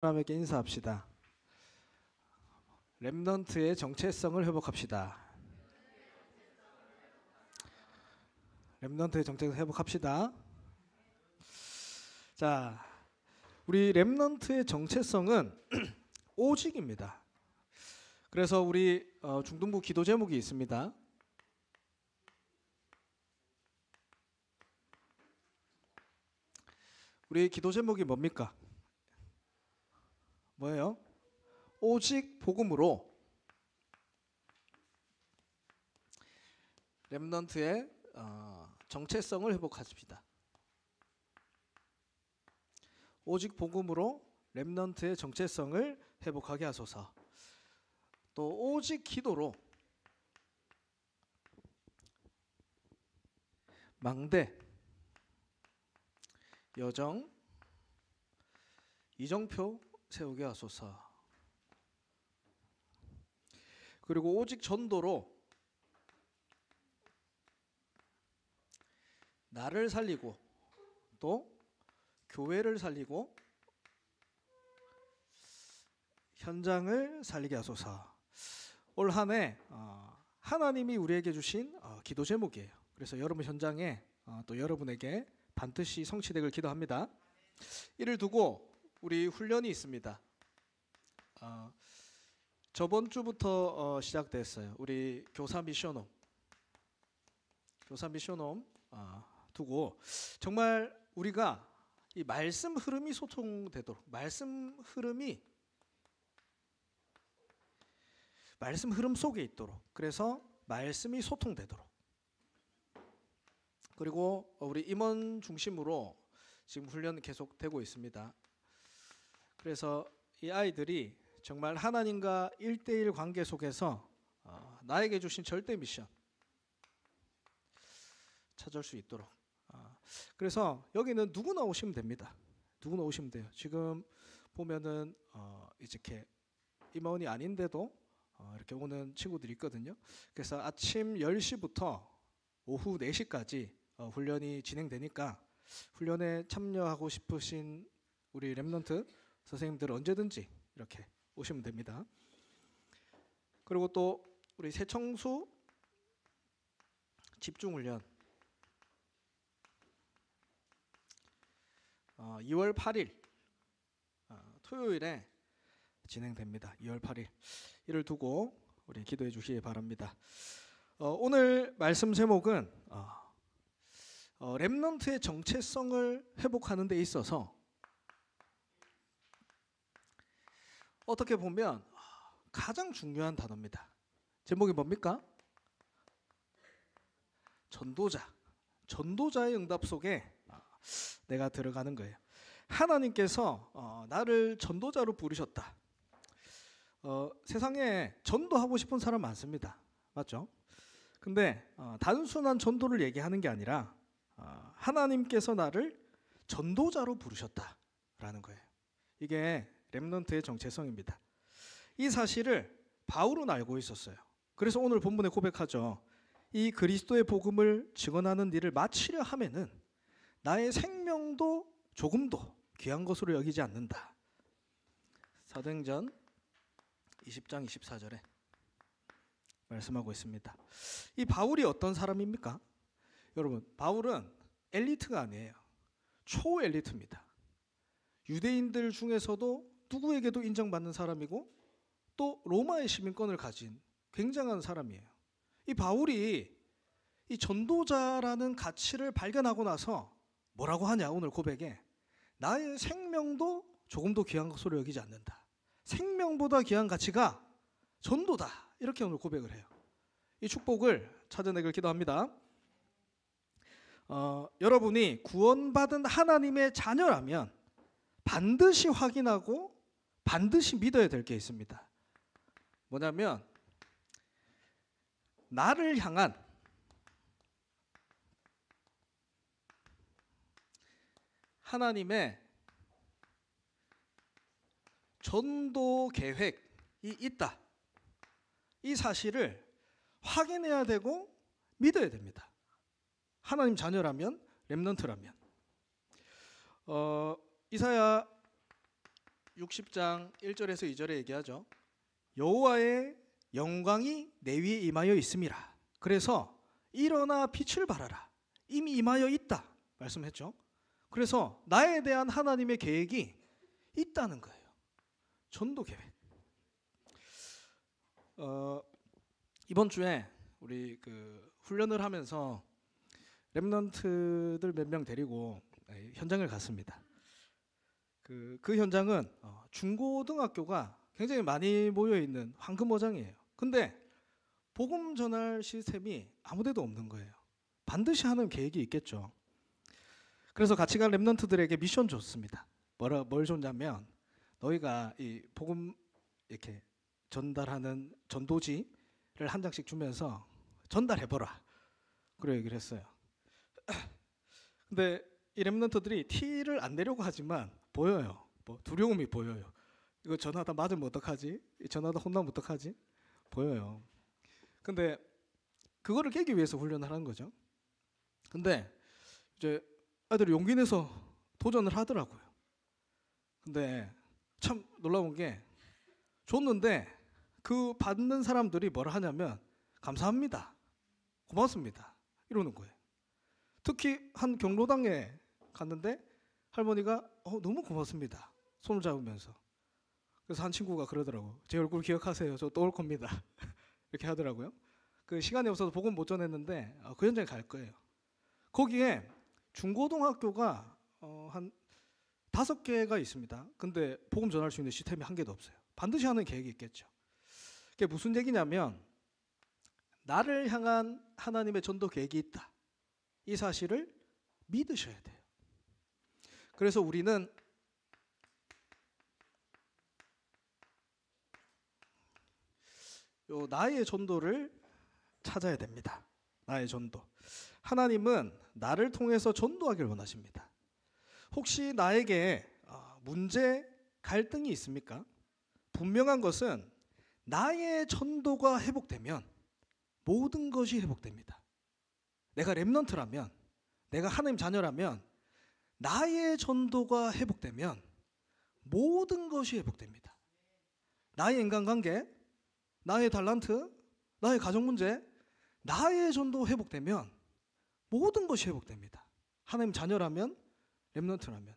사람에게 인사합시다. 렘넌트의 정체성을 회복합시다. 렘넌트의 정체성을 회복합시다. 자, 우리 렘넌트의 정체성은 오직입니다. 그래서 우리 중등부 기도 제목이 있습니다. 우리 기도 제목이 뭡니까? 뭐예요? 오직 복음으로 렘넌트의 정체성을 회복하십시다. 오직 복음으로 렘넌트의 정체성을 회복하게 하소서. 또 오직 기도로 망대, 여정, 이정표 세우게 하소서. 그리고 오직 전도로 나를 살리고 또 교회를 살리고 현장을 살리게 하소서. 올 한 해 하나님이 우리에게 주신 기도 제목이에요. 그래서 여러분 현장에 또 여러분에게 반드시 성취되길 기도합니다. 이를 두고 우리 훈련이 있습니다. 저번 주부터 시작됐어요. 우리 교사 미션홈 두고 정말 우리가 이 말씀 흐름이 소통되도록, 말씀 흐름 속에 있도록, 그래서 말씀이 소통되도록, 그리고 우리 임원 중심으로 지금 훈련 계속되고 있습니다. 그래서 이 아이들이 정말 하나님과 1대1 관계 속에서 나에게 주신 절대 미션 찾을 수 있도록. 그래서 여기는 누구나 오시면 됩니다. 누구나 오시면 돼요. 지금 보면은 이렇게 임원이 아닌데도 이렇게 오는 친구들이 있거든요. 그래서 아침 10시부터 오후 4시까지 훈련이 진행되니까 훈련에 참여하고 싶으신 우리 렘넌트 선생님들 언제든지 이렇게 오시면 됩니다. 그리고 또 우리 새청수 집중훈련 2월 8일 토요일에 진행됩니다. 2월 8일 이를 두고 우리 기도해 주시기 바랍니다. 오늘 말씀 제목은 렘넌트의 정체성을 회복하는 데 있어서 어떻게 보면 가장 중요한 단어입니다. 제목이 뭡니까? 전도자의 응답 속에 내가 들어가는 거예요. 하나님께서 나를 전도자로 부르셨다. 세상에 전도하고 싶은 사람 많습니다. 맞죠? 근데 단순한 전도를 얘기하는 게 아니라 하나님께서 나를 전도자로 부르셨다라는 거예요. 이게 렘넌트의 정체성입니다. 이 사실을 바울은 알고 있었어요. 그래서 오늘 본문에 고백하죠. 이 그리스도의 복음을 증언하는 일을 마치려 하면은 나의 생명도 조금도 귀한 것으로 여기지 않는다. 사도행전 20장 24절에 말씀하고 있습니다. 이 바울이 어떤 사람입니까? 여러분, 바울은 엘리트가 아니에요. 초엘리트입니다. 유대인들 중에서도 누구에게도 인정받는 사람이고 또 로마의 시민권을 가진 굉장한 사람이에요. 이 바울이 이 전도자라는 가치를 발견하고 나서 뭐라고 하냐, 오늘 고백에 나의 생명도 조금도 귀한 것으로 여기지 않는다. 생명보다 귀한 가치가 전도다. 이렇게 오늘 고백을 해요. 이 축복을 찾아내길 기도합니다. 여러분이 구원받은 하나님의 자녀라면 반드시 확인하고 반드시 믿어야 될 게 있습니다. 뭐냐면 나를 향한 하나님의 전도 계획이 있다. 이 사실을 확인해야 되고 믿어야 됩니다. 하나님 자녀라면, 렘넌트라면. 이사야 60장 1절에서 2절에 얘기하죠. 여호와의 영광이 내 위에 임하여 있음이라. 그래서 일어나 빛을 발하라. 이미 임하여 있다 말씀했죠. 그래서 나에 대한 하나님의 계획이 있다는 거예요. 전도 계획. 이번 주에 우리 훈련을 하면서 렘넌트들 몇 명 데리고 현장을 갔습니다. 그 현장은 중고등학교가 굉장히 많이 모여 있는 황금어장이에요. 근데 복음 전할 시스템이 아무데도 없는 거예요. 반드시 하는 계획이 있겠죠. 그래서 같이 간 렘넌트들에게 미션 줬습니다. 뭘 줬냐면 너희가 이 복음 이렇게 전달하는 전도지를 한 장씩 주면서 전달해보라. 그래 얘기를 했어요. 근데 이 렘넌트들이 티를 안 내려고 하지만 보여요. 두려움이 보여요. 이거 전하다 맞으면 어떡하지? 전하다 혼나면 어떡하지? 보여요. 근데 그거를 깨기 위해서 훈련을 하는 거죠. 근데 이제 아이들이 용기 내서 도전을 하더라고요. 근데 참 놀라운 게 줬는데 그 받는 사람들이 뭐라 하냐면 감사합니다. 고맙습니다. 이러는 거예요. 특히 한 경로당에 갔는데 할머니가 너무 고맙습니다. 손을 잡으면서. 그래서 한 친구가 그러더라고. 제 얼굴 기억하세요. 저 또 올 겁니다. 이렇게 하더라고요. 그 시간이 없어서 복음 못 전했는데 그 현장에 갈 거예요. 거기에 중고등학교가 한 5개가 있습니다. 근데 복음 전할 수 있는 시스템이 한 개도 없어요. 반드시 하는 계획이 있겠죠. 그게 무슨 얘기냐면 나를 향한 하나님의 전도 계획이 있다. 이 사실을 믿으셔야 돼요. 그래서 우리는 나의 전도를 찾아야 됩니다. 나의 전도. 하나님은 나를 통해서 전도하기를 원하십니다. 혹시 나에게 문제, 갈등이 있습니까? 분명한 것은 나의 전도가 회복되면 모든 것이 회복됩니다. 내가 렘넌트라면, 내가 하나님 자녀라면 나의 전도가 회복되면 모든 것이 회복됩니다. 나의 인간관계, 나의 달란트, 나의 가정 문제, 나의 전도 회복되면 모든 것이 회복됩니다. 하나님 자녀라면, 렘넌트라면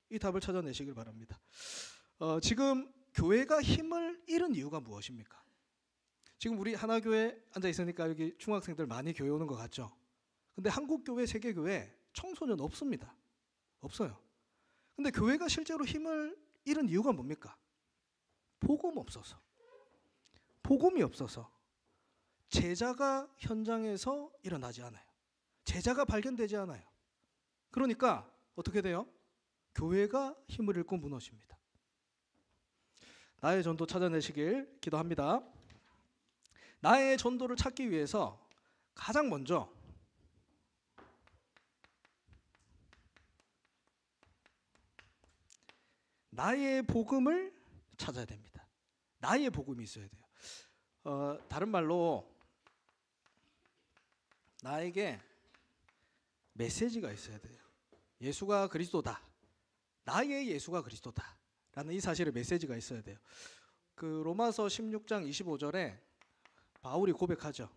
이 답을 찾아내시길 바랍니다. 지금 교회가 힘을 잃은 이유가 무엇입니까? 지금 우리 하나교회 앉아 있으니까 여기 중학생들 많이 교회 오는 것 같죠? 근데 한국교회, 세계교회 청소년 없습니다. 없어요. 근데 교회가 실제로 힘을 잃은 이유가 뭡니까? 복음 없어서. 복음이 없어서. 제자가 현장에서 일어나지 않아요. 제자가 발견되지 않아요. 그러니까 어떻게 돼요? 교회가 힘을 잃고 무너집니다. 나의 전도 찾아내시길 기도합니다. 나의 전도를 찾기 위해서 가장 먼저 나의 복음을 찾아야 됩니다. 나의 복음이 있어야 돼요. 다른 말로 나에게 메시지가 있어야 돼요. 예수가 그리스도다. 나의 예수가 그리스도다. 라는 이 사실의 메시지가 있어야 돼요. 로마서 16장 25절에 바울이 고백하죠.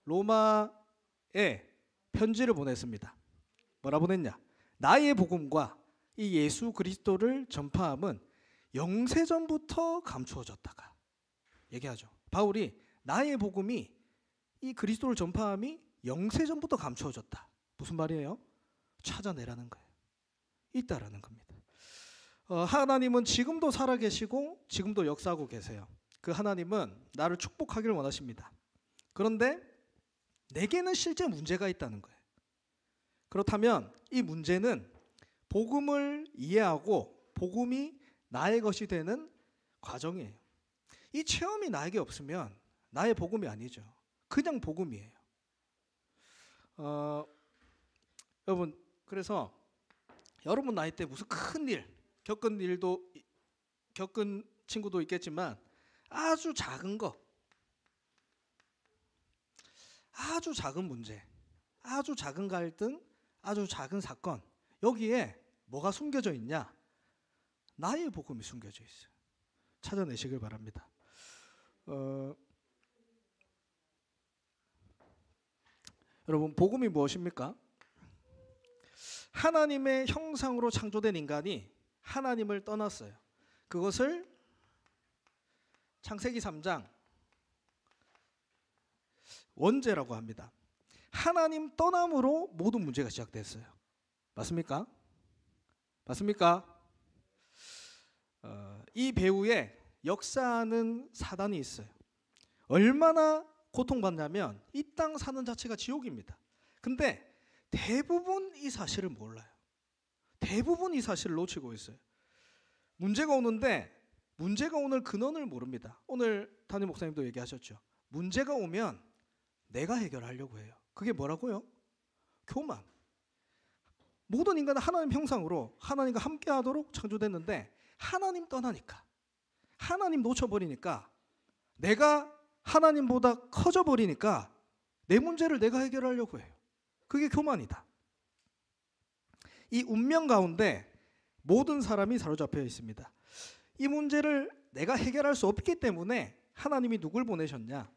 로마에 편지를 보냈습니다. 뭐라 보냈냐? 나의 복음과 이 예수 그리스도를 전파함은 영세전부터 감추어졌다가 얘기하죠. 바울이 나의 복음이 이 그리스도를 전파함이 영세전부터 감추어졌다. 무슨 말이에요? 찾아내라는 거예요. 있다라는 겁니다. 하나님은 지금도 살아계시고 지금도 역사하고 계세요. 그 하나님은 나를 축복하기를 원하십니다. 그런데 내게는 실제 문제가 있다는 거예요. 그렇다면 이 문제는 복음을 이해하고 복음이 나의 것이 되는 과정이에요. 이 체험이 나에게 없으면 나의 복음이 아니죠. 그냥 복음이에요. 여러분, 그래서 여러분 나이 때 무슨 큰 일, 겪은 친구도 있겠지만 아주 작은 거, 아주 작은 문제, 아주 작은 갈등, 아주 작은 사건, 여기에 뭐가 숨겨져 있냐? 나의 복음이 숨겨져 있어요. 찾아내시길 바랍니다. 여러분, 복음이 무엇입니까? 하나님의 형상으로 창조된 인간이 하나님을 떠났어요. 그것을 창세기 3장 원죄라고 합니다. 하나님 떠남으로 모든 문제가 시작됐어요. 맞습니까? 맞습니까? 이 배후에 역사하는 사단이 있어요. 얼마나 고통받냐면 이 땅 사는 자체가 지옥입니다. 근데 대부분 이 사실을 몰라요. 대부분 이 사실을 놓치고 있어요. 문제가 오는데 문제가 오는 근원을 모릅니다. 오늘 담임 목사님도 얘기하셨죠. 문제가 오면 내가 해결하려고 해요. 그게 뭐라고요? 교만. 모든 인간은 하나님 형상으로 하나님과 함께하도록 창조됐는데 하나님 떠나니까, 하나님 놓쳐버리니까, 내가 하나님보다 커져버리니까 내 문제를 내가 해결하려고 해요. 그게 교만이다. 이 운명 가운데 모든 사람이 사로잡혀 있습니다. 이 문제를 내가 해결할 수 없기 때문에 하나님이 누굴 보내셨냐?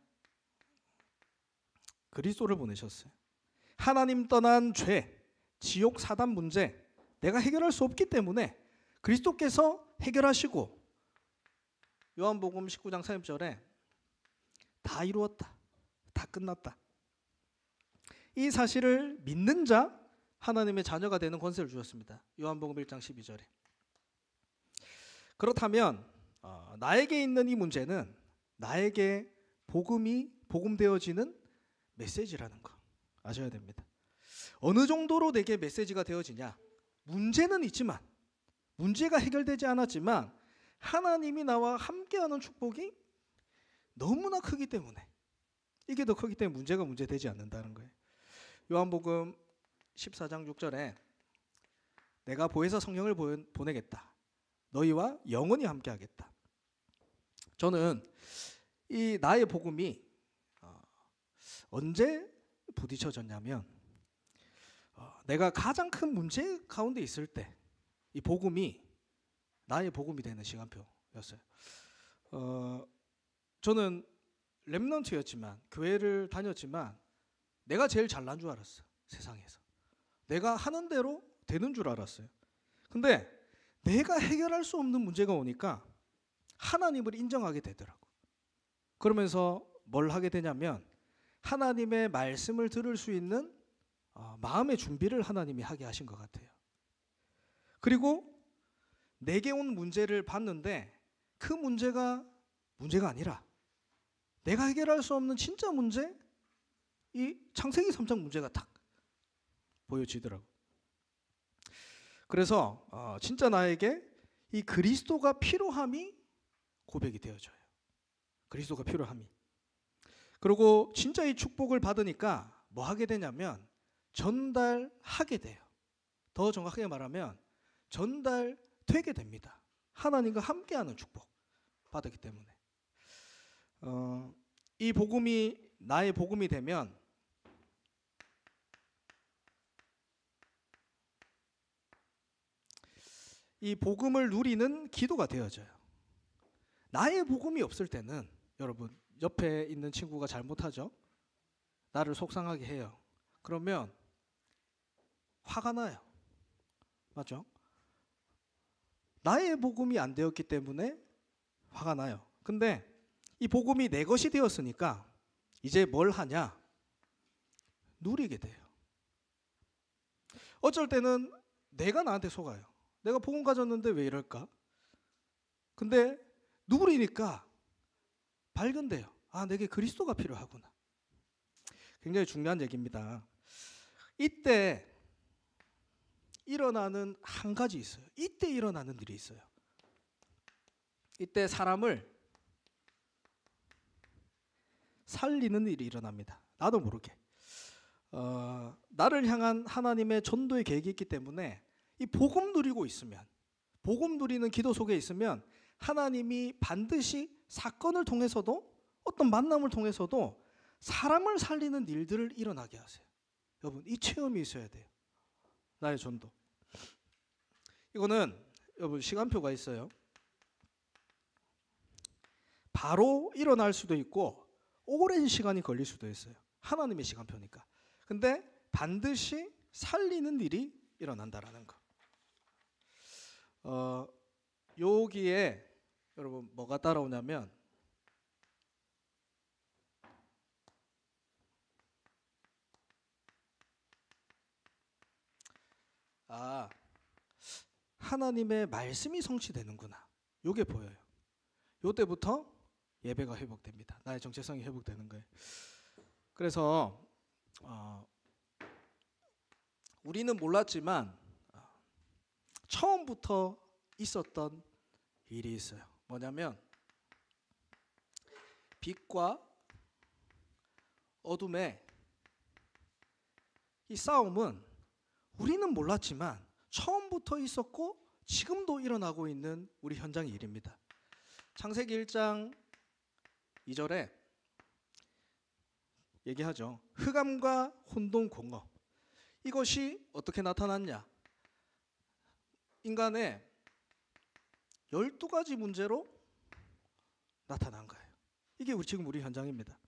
그리스도를 보내셨어요. 하나님 떠난 죄, 지옥 사단 문제 내가 해결할 수 없기 때문에 그리스도께서 해결하시고, 요한복음 19장 30절에 다 이루었다, 다 끝났다, 이 사실을 믿는 자 하나님의 자녀가 되는 권세를 주셨습니다. 요한복음 1장 12절에. 그렇다면 나에게 있는 이 문제는 나에게 복음되어지는 메시지라는 거 아셔야 됩니다. 어느 정도로 내게 메시지가 되어지냐? 문제는 있지만, 문제가 해결되지 않았지만 하나님이 나와 함께하는 축복이 너무나 크기 때문에, 이게 더 크기 때문에 문제가 문제되지 않는다는 거예요. 요한복음 14장 6절에 내가 보혜사 성령을 보내겠다. 너희와 영원히 함께하겠다. 저는 이 나의 복음이 언제 부딪혀졌냐면 내가 가장 큰 문제 가운데 있을 때 이 복음이 나의 복음이 되는 시간표였어요. 저는 렘넌트였지만, 교회를 다녔지만 내가 제일 잘난 줄 알았어요. 세상에서 내가 하는 대로 되는 줄 알았어요. 근데 내가 해결할 수 없는 문제가 오니까 하나님을 인정하게 되더라고. 그러면서 뭘 하게 되냐면 하나님의 말씀을 들을 수 있는 마음의 준비를 하나님이 하게 하신 것 같아요. 그리고 내게 온 문제를 봤는데 그 문제가 아니라 내가 해결할 수 없는 진짜 문제, 이 창세기 3장 문제가 딱 보여지더라고. 그래서 진짜 나에게 이 그리스도가 필요함이 고백이 되어져요. 그리스도가 필요함이. 그리고 진짜 이 축복을 받으니까 뭐 하게 되냐면 전달하게 돼요. 더 정확하게 말하면 전달되게 됩니다. 하나님과 함께하는 축복 받았기 때문에. 이 복음이 나의 복음이 되면 이 복음을 누리는 기도가 되어져요. 나의 복음이 없을 때는, 여러분 옆에 있는 친구가 잘못하죠? 나를 속상하게 해요. 그러면 화가 나요. 맞죠? 나의 복음이 안 되었기 때문에 화가 나요. 근데 이 복음이 내 것이 되었으니까 이제 뭘 하냐? 누리게 돼요. 어쩔 때는 내가 나한테 속아요. 내가 복음 가졌는데 왜 이럴까? 근데 누리니까 발견돼요. 아, 내게 그리스도가 필요하구나. 굉장히 중요한 얘기입니다. 이때 일어나는 한 가지 있어요. 이때 일어나는 일이 있어요. 이때 사람을 살리는 일이 일어납니다. 나도 모르게. 나를 향한 하나님의 전도의 계획이 있기 때문에 이 복음 누리고 있으면, 복음 누리는 기도 속에 있으면 하나님이 반드시 사건을 통해서도, 어떤 만남을 통해서도 사람을 살리는 일들을 일어나게 하세요. 여러분, 이 체험이 있어야 돼요. 나의 전도. 이거는 여러분 시간표가 있어요. 바로 일어날 수도 있고 오랜 시간이 걸릴 수도 있어요. 하나님의 시간표니까. 근데 반드시 살리는 일이 일어난다라는 거. 여기에 여러분 뭐가 따라오냐면 하나님의 말씀이 성취되는구나. 요게 보여요. 요때부터 예배가 회복됩니다. 나의 정체성이 회복되는 거예요. 그래서 우리는 몰랐지만 처음부터 있었던 일이 있어요. 뭐냐면 빛과 어둠의 이 싸움은 우리는 몰랐지만 처음부터 있었고 지금도 일어나고 있는 우리 현장의 일입니다. 창세기 1장 2절에 얘기하죠. 흑암과 혼돈공허. 이것이 어떻게 나타났냐? 인간의 12가지 문제로 나타난 거예요. 이게 지금 우리 현장입니다.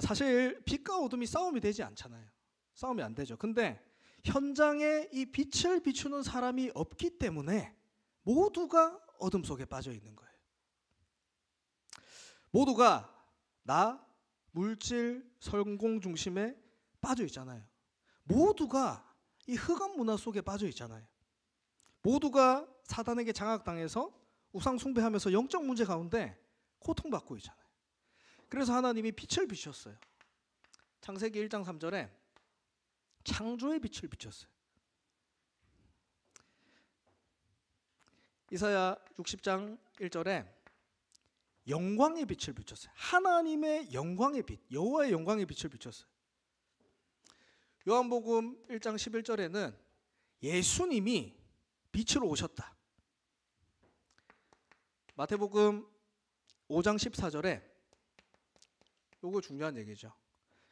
사실 빛과 어둠이 싸움이 되지 않잖아요. 싸움이 안 되죠. 근데 현장에 이 빛을 비추는 사람이 없기 때문에 모두가 어둠 속에 빠져 있는 거예요. 모두가 나, 물질, 성공 중심에 빠져 있잖아요. 모두가 이 흑암 문화 속에 빠져 있잖아요. 모두가 사단에게 장악당해서 우상 숭배하면서 영적 문제 가운데 고통받고 있잖아요. 그래서 하나님이 빛을 비추셨어요. 창세기 1장 3절에 창조의 빛을 비췄어요. 이사야 60장 1절에 영광의 빛을 비췄어요. 하나님의 영광의 빛, 여호와의 영광의 빛을 비췄어요. 요한복음 1장 11절에는 예수님이 빛으로 오셨다. 마태복음 5장 14절에 요거 중요한 얘기죠.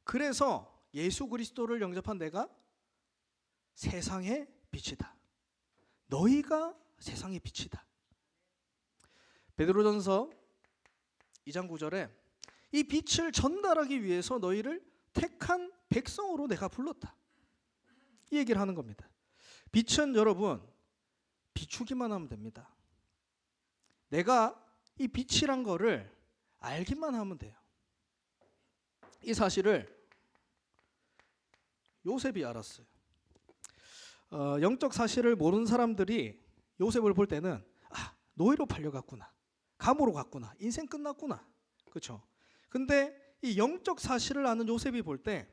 그래서 예수 그리스도를 영접한 내가 세상의 빛이다. 너희가 세상의 빛이다. 베드로전서 2장 9절에 이 빛을 전달하기 위해서 너희를 택한 백성으로 내가 불렀다. 이 얘기를 하는 겁니다. 빛은 여러분 비추기만 하면 됩니다. 내가 이 빛이란 거를 알기만 하면 돼요. 이 사실을 요셉이 알았어요. 영적 사실을 모르는 사람들이 요셉을 볼 때는 노예로 팔려갔구나, 감으로 갔구나, 인생 끝났구나, 그렇죠? 근데 이 영적 사실을 아는 요셉이 볼 때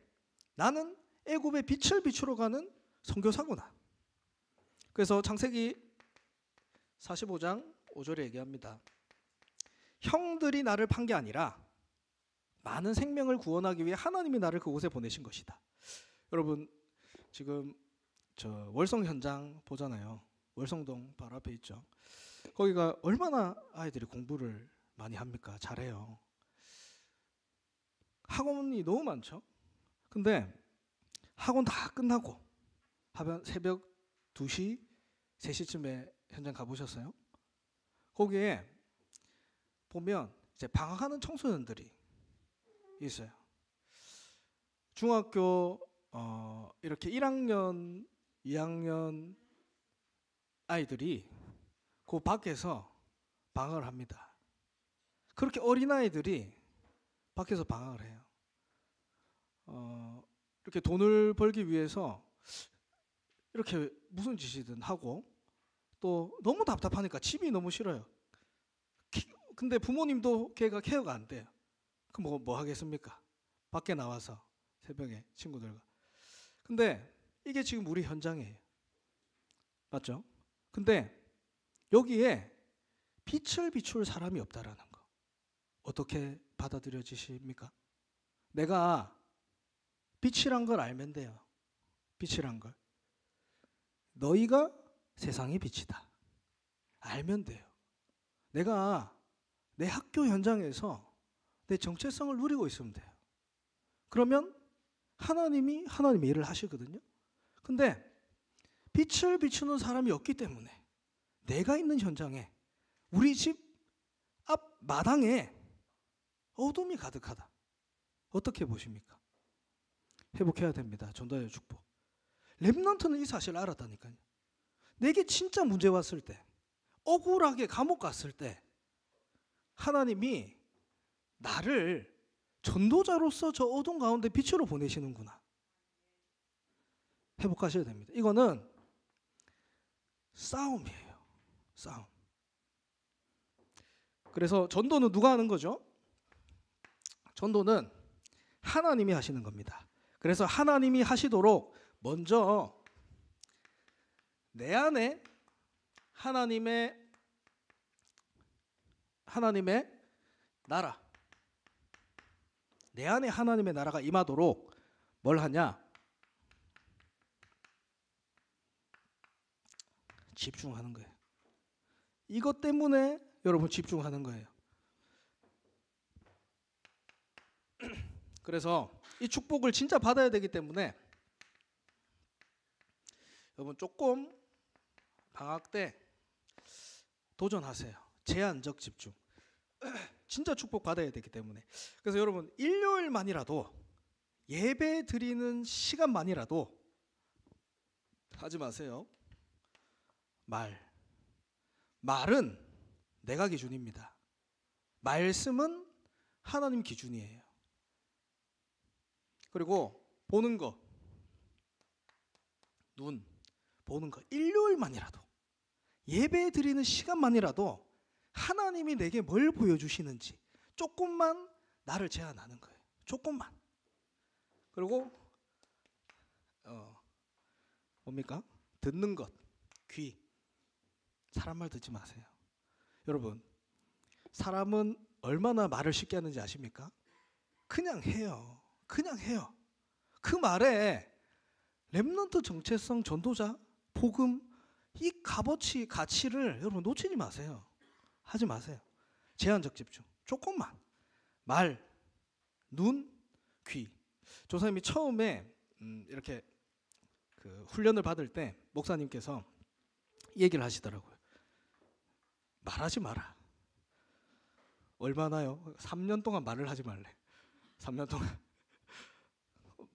나는 애굽의 빛을 비추러 가는 선교사구나. 그래서 창세기 45장 5절에 얘기합니다. 형들이 나를 판 게 아니라 많은 생명을 구원하기 위해 하나님이 나를 그곳에 보내신 것이다. 여러분 지금 저 월성 현장 보잖아요. 월성동 바로 앞에 있죠. 거기가 얼마나 아이들이 공부를 많이 합니까? 잘해요. 학원이 너무 많죠. 근데 학원 다 끝나고 하면 새벽 2시, 3시쯤에 현장 가보셨어요? 거기에 보면 이제 방학하는 청소년들이 있어요. 중학교 이렇게 1학년, 2학년 아이들이 그 밖에서 방학을 합니다. 그렇게 어린아이들이 밖에서 방학을 해요. 이렇게 돈을 벌기 위해서 이렇게 무슨 짓이든 하고 또 너무 답답하니까 집이 너무 싫어요. 근데 부모님도 걔가 케어가 안 돼요. 그럼 뭐 하겠습니까? 밖에 나와서 새벽에 친구들과. 근데 이게 지금 우리 현장이에요. 맞죠? 근데 여기에 빛을 비출 사람이 없다라는 거. 어떻게 받아들여지십니까? 내가 빛이란 걸 알면 돼요. 빛이란 걸. 너희가 세상의 빛이다. 알면 돼요. 내가 내 학교 현장에서 내 정체성을 누리고 있으면 돼요. 그러면 하나님이 하나님의 일을 하시거든요. 근데 빛을 비추는 사람이 없기 때문에 내가 있는 현장에 우리 집 앞 마당에 어둠이 가득하다. 어떻게 보십니까? 회복해야 됩니다. 전도의 축복. 렘넌트는 이 사실을 알았다니까요. 내게 진짜 문제 왔을 때, 억울하게 감옥 갔을 때 하나님이 나를 전도자로서 저 어둠 가운데 빛으로 보내시는구나. 회복하셔야 됩니다. 이거는 싸움이에요. 싸움. 그래서 전도는 누가 하는 거죠? 전도는 하나님이 하시는 겁니다. 그래서 하나님이 하시도록 먼저 내 안에 하나님의 나라, 내 안에 하나님의 나라가 임하도록 뭘 하냐? 집중하는 거예요. 이것 때문에 여러분 집중하는 거예요. 그래서 이 축복을 진짜 받아야 되기 때문에 여러분 조금 방학 때 도전하세요. 제한적 집중. 진짜 축복 받아야 되기 때문에. 그래서 여러분 일요일만이라도 예배 드리는 시간만이라도 하지 마세요. 말은 내가 기준입니다. 말씀은 하나님 기준이에요. 그리고 보는 거, 눈 보는 거, 일요일만이라도 예배 드리는 시간만이라도 하나님이 내게 뭘 보여주시는지 조금만 나를 제한하는 거예요. 조금만. 그리고 뭡니까? 듣는 것, 귀. 사람 말 듣지 마세요. 여러분, 사람은 얼마나 말을 쉽게 하는지 아십니까? 그냥 해요. 그냥 해요. 그 말에 렘넌트 정체성, 전도자, 복음, 이 값어치, 가치를 여러분 놓치지 마세요. 하지 마세요. 제한적 집중. 조금만. 말, 눈, 귀. 조사님이 처음에 이렇게 그 훈련을 받을 때 목사님께서 얘기를 하시더라고요. 말하지 마라. 얼마나요? 3년 동안 말을 하지 말래. 3년 동안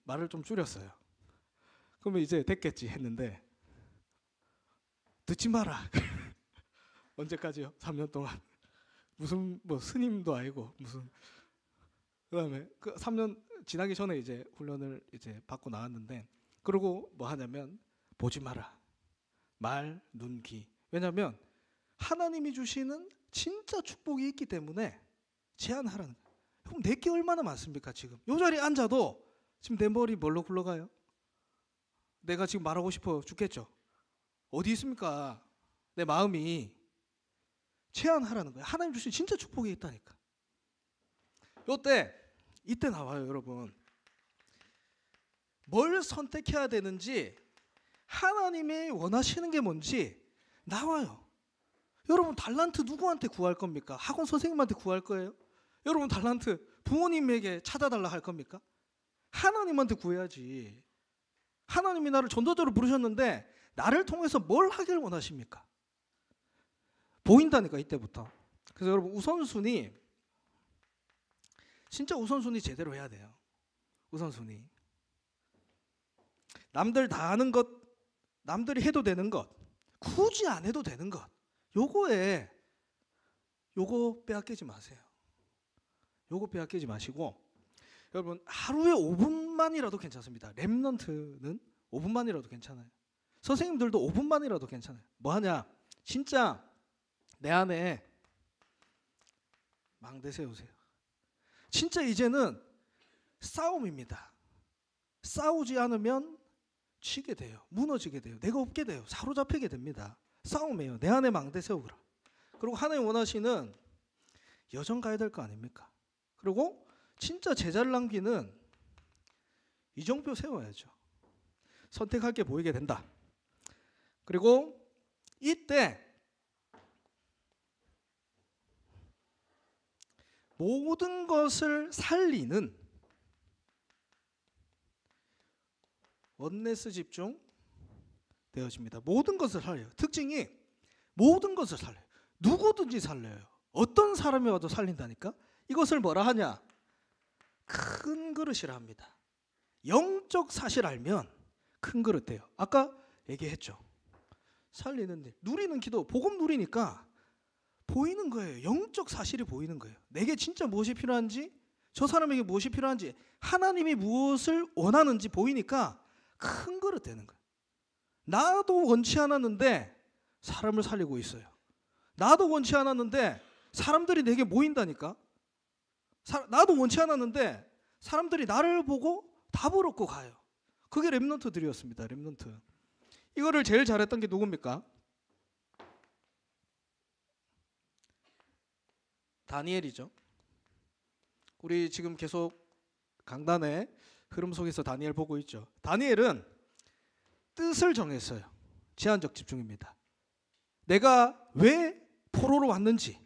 말을 좀 줄였어요. 그러면 이제 됐겠지 했는데 듣지 마라. 언제까지요? 3년 동안. 무슨 뭐 스님도 아니고 무슨. 그다음에 그 3년 지나기 전에 이제 훈련을 이제 받고 나왔는데, 그러고 뭐 하냐면 보지 마라. 말, 눈, 귀. 왜냐하면 하나님이 주시는 진짜 축복이 있기 때문에 제한하라는 거예요. 그럼 내게 얼마나 많습니까 지금? 이 자리에 앉아도 지금 내 머리 뭘로 굴러가요? 내가 지금 말하고 싶어 죽겠죠? 어디 있습니까? 내 마음이. 제한하라는 거예요. 하나님 주신 진짜 축복이 있다니까. 이때 나와요 여러분. 뭘 선택해야 되는지, 하나님이 원하시는 게 뭔지 나와요. 여러분 달란트 누구한테 구할 겁니까? 학원 선생님한테 구할 거예요? 여러분 달란트 부모님에게 찾아달라 할 겁니까? 하나님한테 구해야지. 하나님이 나를 전도자로 부르셨는데 나를 통해서 뭘 하길 원하십니까? 보인다니까 이때부터. 그래서 여러분 우선순위, 진짜 우선순위 제대로 해야 돼요. 우선순위. 남들 다 하는 것, 남들이 해도 되는 것, 굳이 안 해도 되는 것, 요거 빼앗기지 마세요. 요거 빼앗기지 마시고, 여러분 하루에 5분만이라도 괜찮습니다. 렘넌트는 5분만이라도 괜찮아요. 선생님들도 5분만이라도 괜찮아요. 뭐 하냐? 진짜 내 안에 망대 세우세요. 진짜 이제는 싸움입니다. 싸우지 않으면 치게 돼요. 무너지게 돼요. 내가 없게 돼요. 사로잡히게 됩니다. 싸움이에요. 내 안에 망대 세우라. 그리고 하나님 원하시는 여정 가야 될 거 아닙니까? 그리고 진짜 제자를 남기는 이정표 세워야죠. 선택할 게 보이게 된다. 그리고 이때 모든 것을 살리는 원네스 집중 되어집니다. 모든 것을 살려요. 특징이 모든 것을 살려요. 누구든지 살려요. 어떤 사람이 와도 살린다니까. 이것을 뭐라 하냐? 큰 그릇이라 합니다. 영적 사실 알면 큰 그릇 돼요. 아까 얘기했죠. 살리는 일, 누리는 기도, 복음 누리니까 보이는 거예요. 영적 사실이 보이는 거예요. 내게 진짜 무엇이 필요한지, 저 사람에게 무엇이 필요한지, 하나님이 무엇을 원하는지 보이니까 큰 그릇 되는 거예요. 나도 원치 않았는데 사람을 살리고 있어요. 나도 원치 않았는데 사람들이 내게 모인다니까. 나도 원치 않았는데 사람들이 나를 보고 답을 얻고 가요. 그게 렘넌트들이었습니다. 렘넌트. 이거를 제일 잘했던 게 누굽니까? 다니엘이죠. 우리 지금 계속 강단의 흐름 속에서 다니엘 보고 있죠. 다니엘은 뜻을 정했어요. 제한적 집중입니다. 내가 왜 포로로 왔는지,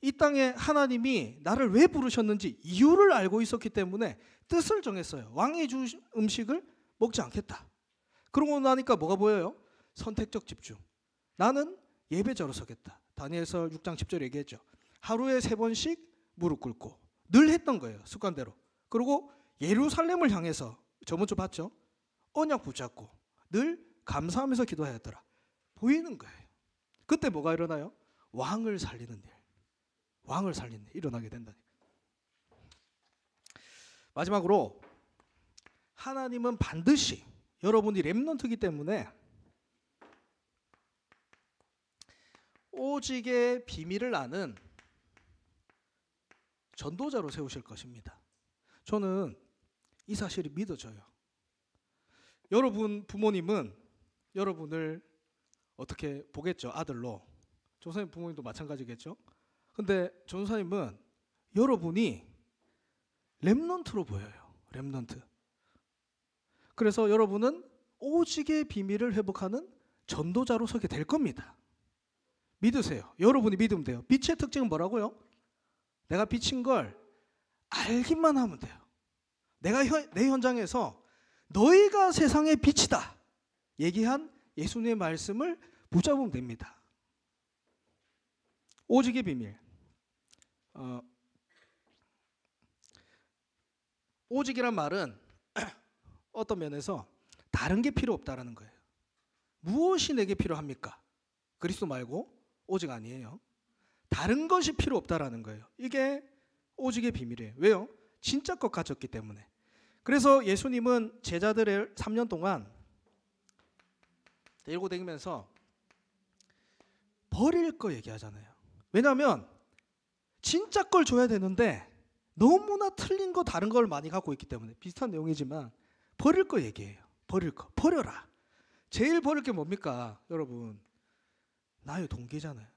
이 땅에 하나님이 나를 왜 부르셨는지 이유를 알고 있었기 때문에 뜻을 정했어요. 왕이 준 음식을 먹지 않겠다. 그러고 나니까 뭐가 보여요? 선택적 집중. 나는 예배자로 서겠다. 다니엘서 6장 10절 얘기했죠. 하루에 3번씩 무릎 꿇고 늘 했던 거예요. 습관대로. 그리고 예루살렘을 향해서 저번 주 봤죠? 언약 붙잡고 늘 감사하면서 기도하였더라. 보이는 거예요. 그때 뭐가 일어나요? 왕을 살리는 일. 왕을 살리는 일 일어나게 된다니까. 마지막으로 하나님은 반드시 여러분이 렘넌트이기 때문에 오직의 비밀을 아는 전도자로 세우실 것입니다. 저는 이 사실이 믿어져요. 여러분 부모님은 여러분을 어떻게 보겠죠? 아들로. 전사님 부모님도 마찬가지겠죠? 근데 전사님은 여러분이 렘넌트로 보여요. 렘넌트. 그래서 여러분은 오직의 비밀을 회복하는 전도자로 서게 될 겁니다. 믿으세요. 여러분이 믿으면 돼요. 빛의 특징은 뭐라고요? 내가 비친 걸 알기만 하면 돼요. 내가 내 현장에서 너희가 세상의 빛이다 얘기한 예수님의 말씀을 붙잡으면 됩니다. 오직의 비밀. 오직이란 말은 어떤 면에서 다른 게 필요 없다라는 거예요. 무엇이 내게 필요합니까? 그리스도 말고 오직 아니에요. 다른 것이 필요 없다라는 거예요. 이게 오직의 비밀이에요. 왜요? 진짜 것 가졌기 때문에. 그래서 예수님은 제자들을 3년 동안 데리고 다니면서 버릴 거 얘기하잖아요. 왜냐하면 진짜 걸 줘야 되는데 너무나 틀린 거 다른 걸 많이 갖고 있기 때문에. 비슷한 내용이지만 버릴 거 얘기해요. 버릴 거. 버려라. 제일 버릴 게 뭡니까? 여러분, 나의 동기잖아요.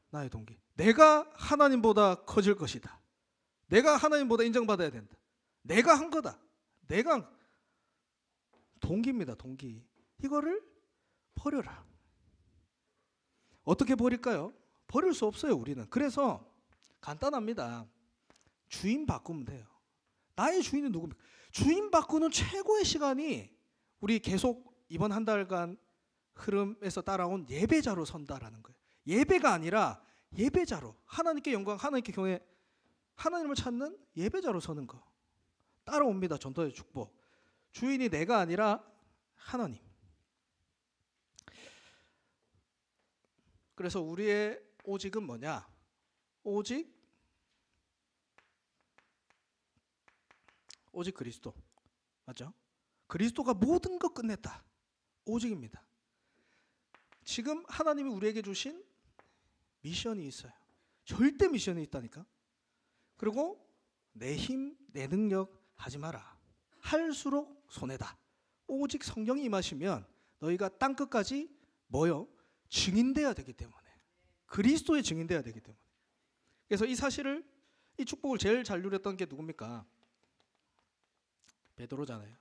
나의 동기. 내가 하나님보다 커질 것이다. 내가 하나님보다 인정받아야 된다. 내가 한 거다. 내가 동기입니다. 동기. 이거를 버려라. 어떻게 버릴까요? 버릴 수 없어요. 우리는. 그래서 간단합니다. 주인 바꾸면 돼요. 나의 주인은 누굽니까? 주인 바꾸는 최고의 시간이 우리 계속 이번 한 달간 흐름에서 따라온 예배자로 선다라는 거예요. 예배가 아니라 예배자로, 하나님께 영광, 하나님께 경외, 하나님을 찾는 예배자로 서는 거. 따라옵니다. 전도의 축복. 주인이 내가 아니라 하나님. 그래서 우리의 오직은 뭐냐? 오직 그리스도. 맞죠? 그리스도가 모든 것 끝냈다. 오직입니다. 지금 하나님이 우리에게 주신 미션이 있어요. 절대 미션이 있다니까. 그리고 내 힘, 내 능력 하지 마라. 할수록 손해다. 오직 성령이 임하시면 너희가 땅끝까지 뭐요? 증인돼야 되기 때문에. 그리스도의 증인돼야 되기 때문에. 그래서 이 사실을, 이 축복을 제일 잘 누렸던 게 누굽니까? 베드로잖아요.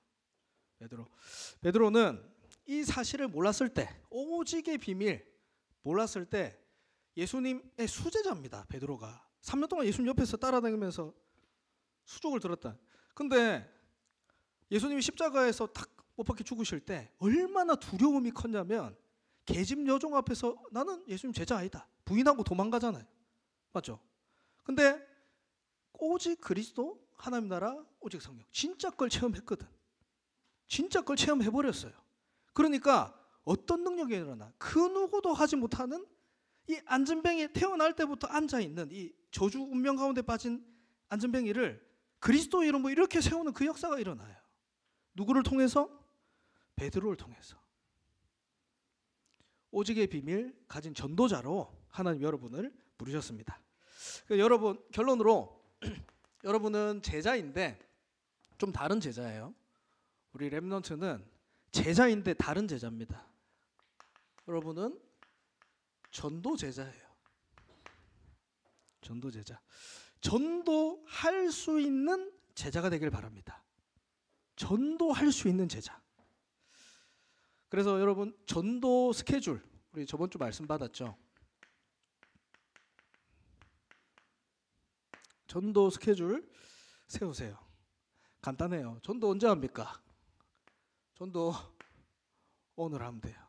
베드로는 이 사실을 몰랐을 때, 오직의 비밀 몰랐을 때 예수님의 수제자입니다. 베드로가 3년 동안 예수님 옆에서 따라다니면서 수족을 들었다. 근데 예수님이 십자가에서 탁 못 박혀 죽으실 때 얼마나 두려움이 컸냐면, 계집 여종 앞에서 나는 예수님 제자 아니다 부인하고 도망가잖아요. 맞죠? 근데 오직 그리스도, 하나님 나라, 오직 성령. 진짜 걸 체험했거든. 진짜 걸 체험해버렸어요. 그러니까 어떤 능력이 일어나? 그 누구도 하지 못하는 이 안전뱅이에 태어날 때부터 앉아있는 이 저주 운명 가운데 빠진 안전뱅이를 그리스도 이름으로 이렇게 세우는 그 역사가 일어나요. 누구를 통해서? 베드로를 통해서. 오직의 비밀 가진 전도자로 하나님 여러분을 부르셨습니다. 여러분, 결론으로 여러분은 제자인데 좀 다른 제자예요. 우리 렘넌트는 제자인데 다른 제자입니다. 여러분은 전도 제자예요. 전도 제자. 전도할 수 있는 제자가 되길 바랍니다. 전도할 수 있는 제자. 그래서 여러분 전도 스케줄, 우리 저번 주 말씀 받았죠? 전도 스케줄 세우세요. 간단해요. 전도 언제 합니까? 전도 오늘 하면 돼요.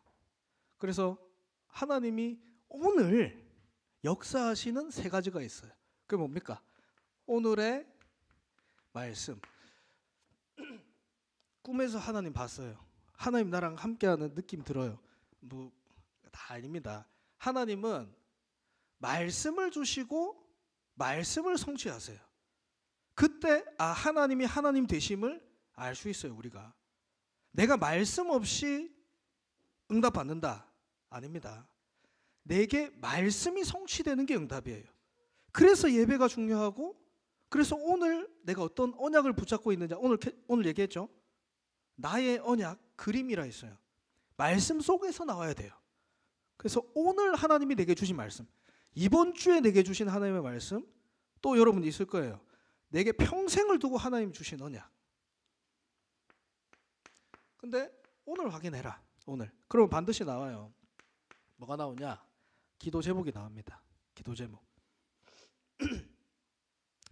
그래서 하나님이 오늘 역사하시는 세 가지가 있어요. 그게 뭡니까? 오늘의 말씀. 꿈에서 하나님 봤어요. 하나님 나랑 함께하는 느낌 들어요. 뭐 다 아닙니다. 하나님은 말씀을 주시고 말씀을 성취하세요. 그때 하나님이 하나님 되심을 알 수 있어요. 우리가 내가 말씀 없이 응답받는다? 아닙니다. 내게 말씀이 성취되는 게 응답이에요. 그래서 예배가 중요하고, 그래서 오늘 내가 어떤 언약을 붙잡고 있느냐, 오늘 얘기했죠. 나의 언약, 그림이라 했어요. 말씀 속에서 나와야 돼요. 그래서 오늘 하나님이 내게 주신 말씀, 이번 주에 내게 주신 하나님의 말씀, 또 여러분 있을 거예요. 내게 평생을 두고 하나님 주신 언약. 근데 오늘 확인해라. 오늘. 그러면 반드시 나와요. 뭐가 나오냐? 기도 제목이 나옵니다. 기도 제목.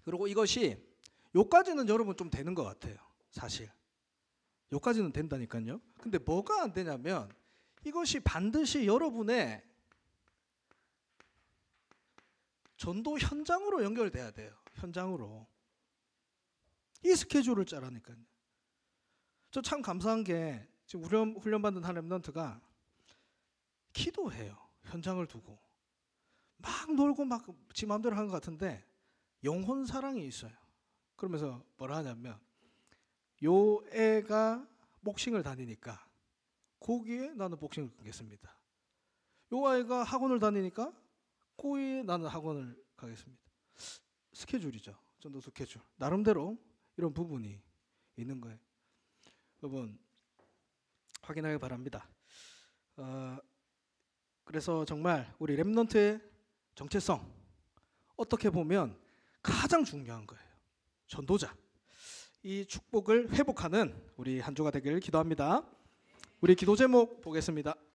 그리고 이것이 요까지는 여러분 좀 되는 것 같아요. 사실. 요까지는 된다니까요. 근데 뭐가 안 되냐면 이것이 반드시 여러분의 전도 현장으로 연결돼야 돼요. 현장으로. 이 스케줄을 짜라니까요. 저 참 감사한 게 지금 훈련받는 한 렘넌트가 기도해요. 현장을 두고. 막 놀고 막 지 마음대로 하는 것 같은데 영혼 사랑이 있어요. 그러면서 뭐라 하냐면 요 애가 복싱을 다니니까 거기에 나는 복싱을 끊겠습니다. 요 아이가 학원을 다니니까 거기에 나는 학원을 가겠습니다. 스케줄이죠. 전도 스케줄. 나름대로 이런 부분이 있는 거예요. 여러분 확인하기 바랍니다. 그래서 정말 우리 렘넌트의 정체성 어떻게 보면 가장 중요한 거예요. 전도자. 이 축복을 회복하는 우리 한 주가 되기를 기도합니다. 우리 기도 제목 보겠습니다.